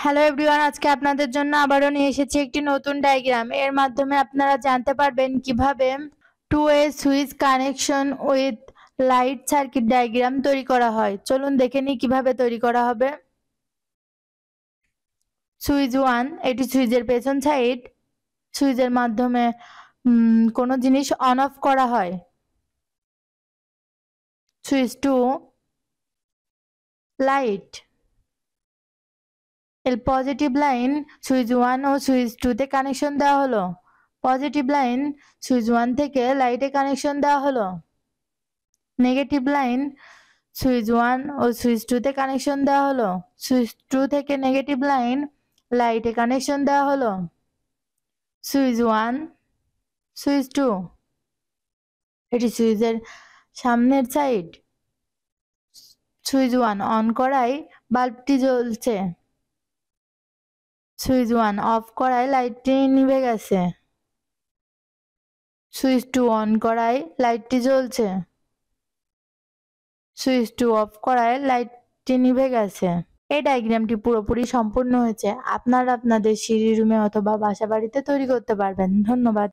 Hello everyone, আজকে আপনাদের জন্য আবারও নিয়ে এসেছি একটি নতুন ডায়াগ্রাম। এর মাধ্যমে আপনারা জানতে পারবেন কিভাবে two way switch connection with light circuit diagram তৈরি করা হয়। চলুন দেখে নিই কিভাবে তৈরি করা হবে। সুইচ 1, এটি সুইচের পেছন সাইড। সুইচের মাধ্যমে কোনো জিনিস অন অফ করা হয়। Switch 2, light. এর পজিটিভ লাইন সুইচ 1 ও সুইচ 2 তে কানেকশন দেওয়া হলো। পজিটিভ লাইন সুইচ 1 থেকে লাইটে কানেকশন দেওয়া হলো। নেগেটিভ লাইন সুইচ 1 ও সুইচ 2 তে কানেকশন দেওয়া হলো। সুইচ 2 থেকে নেগেটিভ লাইন লাইটে কানেকশন দেওয়া হলো। সুইচ 1, সুইচ 2, এটি সুইচের সামনের সাইড। সুইচ 1 অন করায় বাল্বটি জ্বলছে। সুইচ 1 অফ করায় লাইটটি নিভে গেছে। সুইচ 2 অন করায় লাইটটি জ্বলছে। সুইচ 2 অফ করায় লাইটটি নিভে গেছে। এই ডায়াগ্রামটি পুরোপুরি সম্পূর্ণ হয়েছে। আপনারা আপনাদের সিঁড়ি রুমে অথবা বাসা বাড়িতে তৈরি করতে পারবেন। ধন্যবাদ।